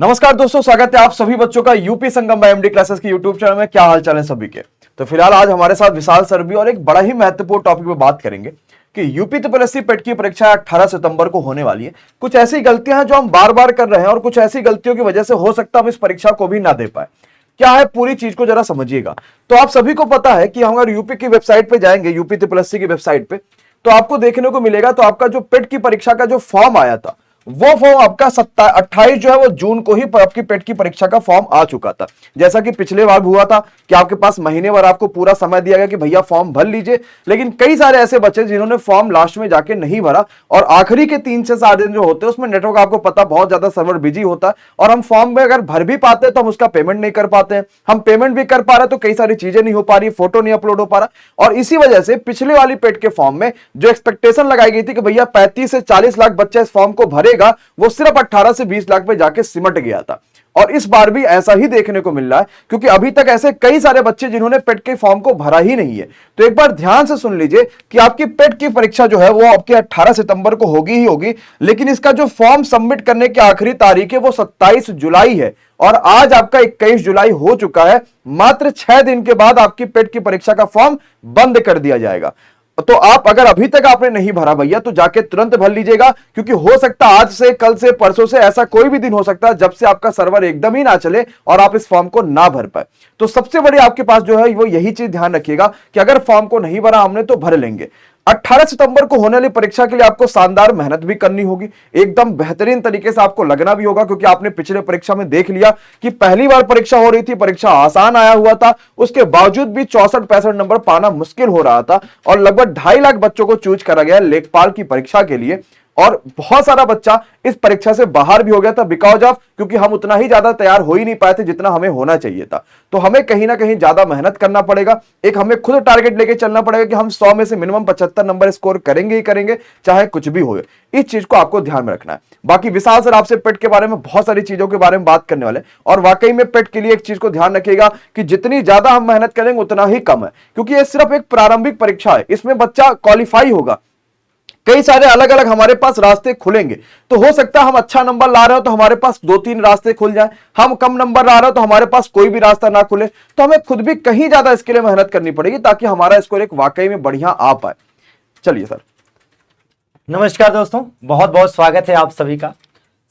नमस्कार दोस्तों, स्वागत है आप सभी बच्चों का यूपी संगम बाय एमडी क्लासेस की यूट्यूब चैनल में। क्या हाल चाल है सभी के। तो फिलहाल आज हमारे साथ विशाल सर भी और एक बड़ा ही महत्वपूर्ण टॉपिक पे बात करेंगे कि यूपी ट्रिपल पेट की परीक्षा 18 सितंबर को होने वाली है। कुछ ऐसी गलतियां हैं जो हम बार बार कर रहे हैं और कुछ ऐसी गलतियों की वजह से हो सकता है हम इस परीक्षा को भी ना दे पाए। क्या है पूरी चीज को जरा समझिएगा। तो आप सभी को पता है कि हम अगर यूपी की वेबसाइट पे जाएंगे, यूपी ट्रिपल की वेबसाइट पे, तो आपको देखने को मिलेगा तो आपका जो पेट की परीक्षा का जो फॉर्म आया था वो फॉर्म आपका 28 जो है वो जून को ही आपकी पेट की परीक्षा का फॉर्म आ चुका था। जैसा कि पिछले बार हुआ था कि आपके पास महीने भर आपको पूरा समय दिया गया कि भैया फॉर्म भर लीजिए, लेकिन कई सारे ऐसे बच्चे जिन्होंने फॉर्म लास्ट में जाके नहीं भरा और आखिरी के 3 से 7 दिन जो होते हैं उसमें नेटवर्क आपको पता बहुत ज्यादा सर्वर बिजी होता है और हम फॉर्म में अगर भर भी पाते हैं तो हम उसका पेमेंट नहीं कर पाते हैं। हम पेमेंट भी कर पा रहे तो कई सारी चीजें नहीं हो पा रही, फोटो नहीं अपलोड हो पा रहा और इसी वजह से पिछले वाली पेट के फॉर्म में जो एक्सपेक्टेशन लगाई गई थी कि भैया 35 से 40 लाख बच्चा इस फॉर्म को भरेगा, वो सिर्फ 18 से 20 लाख पे जाके सिमट गया था। और इस बार भी ऐसा ही देखने को मिल रहा है क्योंकि अभी तक ऐसे कई सारे बच्चे जिन्होंने पेट के फॉर्म को भरा ही नहीं है। तो एक बार ध्यान से सुन लीजिए कि आपकी पेट की परीक्षा जो है वो आपके 18 सितंबर को होगी ही होगी, लेकिन इसका जो फॉर्म सबमिट करने की आखिरी तारीख है वो 27 जुलाई है और आज आपका 21 जुलाई हो चुका है। मात्र 6 दिन के बाद आपकी पेट की परीक्षा का फॉर्म बंद कर दिया जाएगा। तो आप अगर अभी तक आपने नहीं भरा भैया तो जाके तुरंत भर लीजिएगा, क्योंकि हो सकता है आज से, कल से, परसों से ऐसा कोई भी दिन हो सकता है जब से आपका सर्वर एकदम ही ना चले और आप इस फॉर्म को ना भर पाए। तो सबसे बड़ी आपके पास जो है वो यही चीज ध्यान रखिएगा कि अगर फॉर्म को नहीं भरा हमने तो भर लेंगे। 18 सितंबर को होने वाली परीक्षा के लिए आपको शानदार मेहनत भी करनी होगी, एकदम बेहतरीन तरीके से आपको लगना भी होगा, क्योंकि आपने पिछले परीक्षा में देख लिया कि पहली बार परीक्षा हो रही थी, परीक्षा आसान आया हुआ था, उसके बावजूद भी 64-65 नंबर पाना मुश्किल हो रहा था और लगभग 2.5 लाख बच्चों को चूज करा गया लेखपाल की परीक्षा के लिए। और बहुत सारा बच्चा इस परीक्षा से बाहर भी हो गया था बिकॉज ऑफ, क्योंकि हम उतना ही ज्यादा तैयार हो ही नहीं पाए थे जितना हमें होना चाहिए था। तो हमें कहीं ना कहीं ज्यादा मेहनत करना पड़ेगा, एक हमें खुद टारगेट लेके चलना पड़ेगा कि हम 100 में से मिनिमम 75 नंबर स्कोर करेंगे ही करेंगे, चाहे कुछ भी हो। इस चीज को आपको ध्यान में रखना है। बाकी विशाल सर आपसे पेट के बारे में बहुत सारी चीजों के बारे में बात करने वाले और वाकई में पेट के लिए एक चीज को ध्यान रखिएगा कि जितनी ज्यादा हम मेहनत करेंगे उतना ही कम है, क्योंकि यह सिर्फ एक प्रारंभिक परीक्षा है, इसमें बच्चा क्वालिफाई होगा। कई सारे अलग अलग हमारे पास रास्ते खुलेंगे, तो हो सकता है हम अच्छा नंबर ला रहे हो तो हमारे पास 2-3 रास्ते खुल जाए, हम कम नंबर ला रहे हो तो हमारे पास कोई भी रास्ता ना खुले। तो हमें खुद भी कहीं ज्यादा इसके लिए मेहनत करनी पड़ेगी ताकि हमारा स्कोर एक वाकई में बढ़िया आ पाए। चलिए सर। नमस्कार दोस्तों, बहुत बहुत स्वागत है आप सभी का।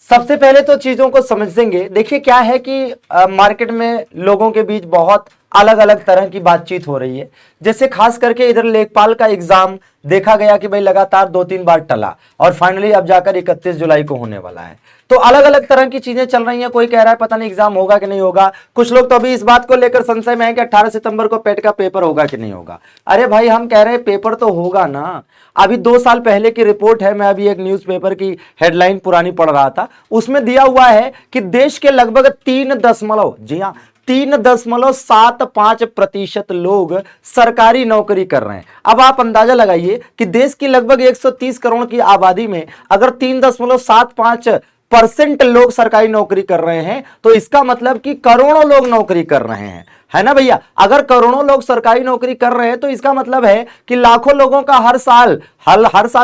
सबसे पहले तो चीजों को समझेंगे। देखिए क्या है कि मार्केट में लोगों के बीच बहुत अलग अलग तरह की बातचीत हो रही है। जैसे खास करके इधर लेखपाल का एग्जाम देखा गया कि भाई लगातार 2-3 बार टला और फाइनली अब जाकर 31 जुलाई को होने वाला है। तो अलग अलग तरह की चीजें चल रही हैं। कोई कह रहा है पता नहीं एग्जाम होगा कि नहीं होगा, कुछ लोग तो अभी इस बात को लेकर संशय में है कि 18 सितंबर को पेट का पेपर होगा कि नहीं होगा। अरे भाई हम कह रहे हैं पेपर तो होगा ना। अभी 2 साल पहले की रिपोर्ट है, मैं अभी एक न्यूज़पेपर की हेडलाइन पुरानी पढ़ रहा था, उसमें दिया हुआ है कि देश के लगभग 3.75% लोग सरकारी नौकरी कर रहे हैं। अब आप अंदाजा लगाइए कि देश की लगभग 130 करोड़ की आबादी में अगर 3.75% लोग सरकारी नौकरी कर रहे हैं तो इसका मतलब कि करोड़ों लोग नौकरी कर रहे हैं, है ना भैया। अगर करोड़ों लोग सरकारी नौकरी कर रहे हैं तो इसका मतलब है कि लाखों लोगों का हर साल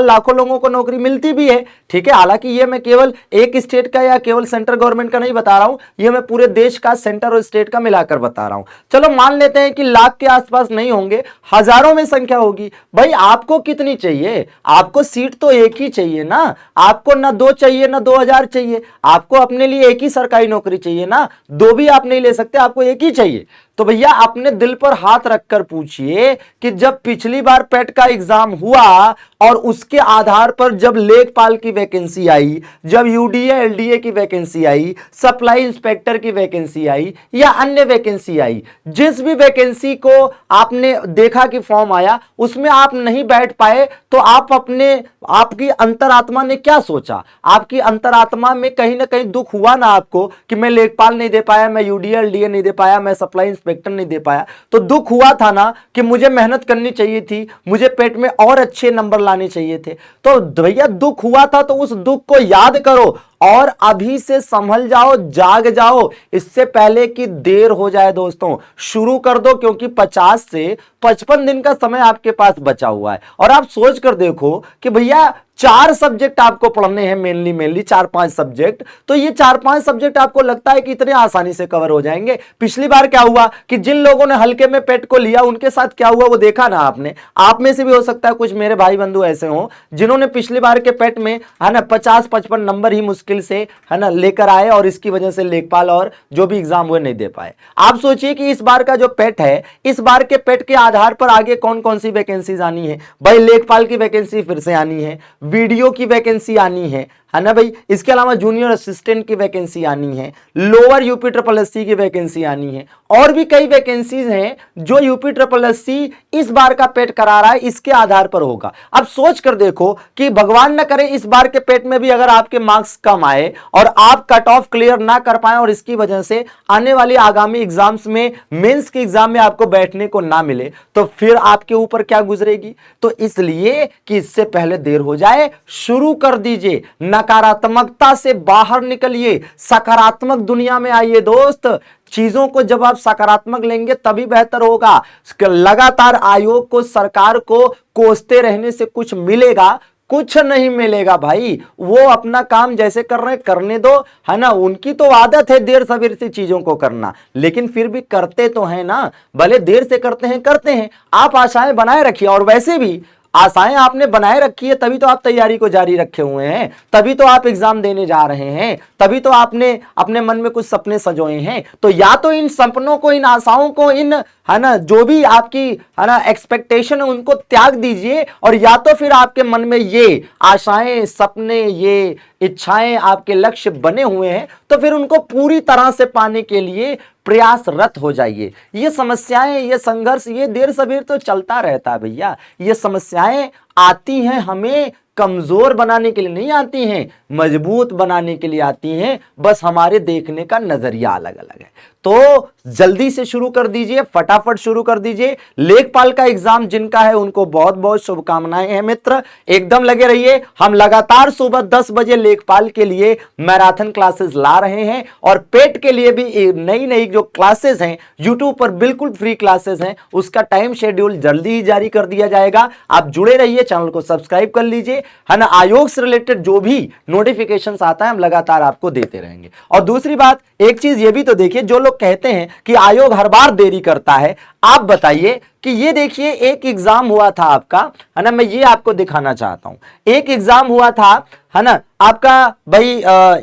लाखों लोगों को नौकरी मिलती भी है। ठीक है, हालांकि ये मैं केवल एक स्टेट का या केवल सेंट्रल गवर्नमेंट का नहीं बता रहा हूं, ये मैं पूरे देश का, सेंटर और स्टेट का मिलाकर बता रहा हूं। चलो मान लेते हैं कि लाख के आसपास नहीं होंगे, हजारों में संख्या होगी। भाई आपको कितनी चाहिए? आपको सीट तो एक ही चाहिए ना। आपको ना 2 चाहिए ना 2000 चाहिए, आपको अपने लिए एक ही सरकारी नौकरी चाहिए ना। 2 भी आप नहीं ले सकते, आपको एक ही चाहिए। तो भैया अपने दिल पर हाथ रखकर पूछिए कि जब पिछली बार पेट का एग्जाम हुआ और उसके आधार पर जब लेखपाल की वैकेंसी आई, जब यूडीए एलडीए की वैकेंसी आई, सप्लाई इंस्पेक्टर की वैकेंसी आई या अन्य वैकेंसी आई, जिस भी वैकेंसी को आपने देखा कि फॉर्म आया उसमें आप नहीं बैठ पाए, तो आपकी अंतरात्मा ने क्या सोचा? आपकी अंतरात्मा में कहीं ना कहीं दुख हुआ ना आपको कि मैं लेखपाल नहीं दे पाया, मैं यूडीए एलडीए नहीं दे पाया, मैं सप्लाई इंस्पेक्टर नहीं दे पाया। तो दुख हुआ था ना कि मुझे मेहनत करनी चाहिए थी, मुझे पेट में और अच्छे नंबर लाने चाहिए थे। तो भैया दुख हुआ था तो उस दुख को याद करो और अभी से संभल जाओ, जाग जाओ, इससे पहले कि देर हो जाए। दोस्तों शुरू कर दो, क्योंकि 50 से 55 दिन का समय आपके पास बचा हुआ है। और आप सोच कर देखो कि भैया 4 सब्जेक्ट आपको पढ़ने हैं, मेनली 4-5 सब्जेक्ट, तो ये 4-5 सब्जेक्ट आपको लगता है कि इतने आसानी से कवर हो जाएंगे। पिछली बार क्या हुआ कि जिन लोगों ने हल्के में पेट को लिया उनके साथ क्या हुआ वो देखा ना आपने। आप में से भी हो सकता है कुछ मेरे भाई बंधु ऐसे हों जिन्होंने पिछली बार के पेट में है ना 50-55 नंबर ही मुश्किल से है ना लेकर आए, और इसकी वजह से लेखपाल और जो भी एग्जाम हुए नहीं दे पाए। आप सोचिए कि इस बार का जो पेट है, इस बार के पेट के आधार पर आगे कौन कौन सी वैकेंसीज आनी है। भाई लेखपाल की वैकेंसी फिर से आनी है, वीडियो की वैकेंसी आनी है ना भाई, इसके अलावा जूनियर असिस्टेंट की वैकेंसी आनी है, लोअर यूपी ट्रिपल एससी की वैकेंसी आनी है, और भी कई वैकेंसीज हैं जो यूपी ट्रिपल एससी इस बार का पेट करा रहा है, इसके आधार पर होगा। अब सोच कर देखो कि भगवान न करे इस बार के पेट में भी अगर आपके मार्क्स कम आए और आप कट ऑफ क्लियर ना कर पाए और इसकी वजह से आने वाली आगामी एग्जाम्स में, मेंस के एग्जाम में आपको बैठने को ना मिले, तो फिर आपके ऊपर क्या गुजरेगी। तो इसलिए कि इससे पहले देर हो जाए, शुरू कर दीजिए, नकारात्मकता से बाहर निकलिए, सकारात्मक दुनिया में आइए। दोस्त चीजों को जब आप सकारात्मक लेंगे तभी बेहतर होगा। लगातार आयोग को, सरकार को कोसते रहने से कुछ मिलेगा? कुछ नहीं मिलेगा भाई। वो अपना काम जैसे कर रहे हैं करने दो, है ना। उनकी तो आदत है देर सवेर से चीजों को करना, लेकिन फिर भी करते तो हैं ना, भले देर से करते हैं। आप आशाएं बनाए रखिए, और वैसे भी आशाएं आपने बनाए रखी है तभी तो आप तैयारी को जारी रखे हुए हैं, तभी तो आप एग्जाम देने जा रहे हैं, तभी तो आपने अपने मन में कुछ सपने सजोए हैं। तो या तो इन सपनों को, इन आशाओं को, इन है ना जो भी आपकी है ना एक्सपेक्टेशन है उनको त्याग दीजिए, और या तो फिर आपके मन में ये आशाएं, सपने, ये इच्छाएं, आपके लक्ष्य बने हुए हैं तो फिर उनको पूरी तरह से पाने के लिए प्रयासरत हो जाइए। ये समस्याएं, ये संघर्ष, ये देर सबेर तो चलता रहता है भैया। ये समस्याएं आती हैं हमें कमजोर बनाने के लिए नहीं आती हैं, मजबूत बनाने के लिए आती हैं। बस हमारे देखने का नजरिया अलग अलग है। तो जल्दी से शुरू कर दीजिए, फटाफट शुरू कर दीजिए। लेखपाल का एग्जाम जिनका है उनको बहुत बहुत शुभकामनाएं हैं मित्र। एकदम लगे रहिए। हम लगातार सुबह 10 बजे लेखपाल के लिए मैराथन क्लासेस ला रहे हैं, और पेट के लिए भी नई नई जो क्लासेस हैं यूट्यूब पर बिल्कुल फ्री क्लासेस हैं, उसका टाइम शेड्यूल जल्दी ही जारी कर दिया जाएगा। आप जुड़े रहिए, चैनल को सब्सक्राइब कर लीजिए, है ना। आयोग से रिलेटेड जो भी नोटिफिकेशंस आता है हम लगातार आपको देते रहेंगे। और दूसरी बात, एक चीज ये भी तो देखिए, जो लोग कहते हैं कि आयोग हर बार देरी करता है, आप बताइए कि ये देखिए एक एग्जाम हुआ था आपका, है ना। मैं ये आपको दिखाना चाहता हूं, एक एग्जाम हुआ था, है ना आपका भाई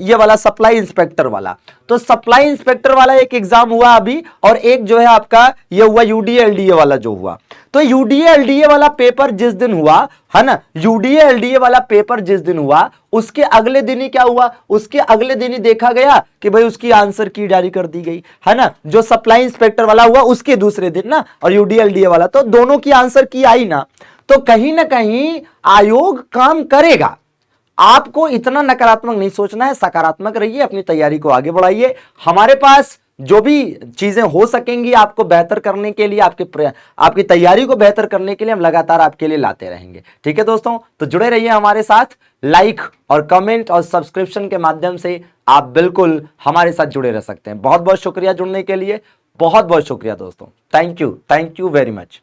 ये वाला सप्लाई इंस्पेक्टर वाला। तो सप्लाई इंस्पेक्टर वाला एक एग्जाम हुआ अभी, और एक जो है आपका ये हुआ यूडीए एलडीए वाला जो हुआ। तो यूडीए एलडीए वाला पेपर जिस दिन हुआ, है ना, यूडीए एलडीए वाला पेपर जिस दिन हुआ उसके अगले दिन ही क्या हुआ, उसके अगले दिन ही देखा गया कि भाई उसकी आंसर की जारी कर दी गई, है ना। जो सप्लाई इंस्पेक्टर वाला हुआ उसके दूसरे दिन ना, और यूडीए एलडीए वाला, तो दोनों की आंसर की आई ना। तो कहीं ना कहीं आयोग काम करेगा। आपको इतना नकारात्मक नहीं सोचना है, सकारात्मक रहिए, अपनी तैयारी को आगे बढ़ाइए। हमारे पास जो भी चीजें हो सकेंगी आपको बेहतर करने के लिए, आपकी तैयारी को बेहतर करने के लिए हम लगातार आपके लिए लाते रहेंगे। ठीक है दोस्तों, तो जुड़े रहिए हमारे साथ। लाइक और कमेंट और सब्सक्रिप्शन के माध्यम से आप बिल्कुल हमारे साथ जुड़े रह सकते हैं। बहुत बहुत शुक्रिया जुड़ने के लिए, बहुत बहुत शुक्रिया दोस्तों। Thank you very much.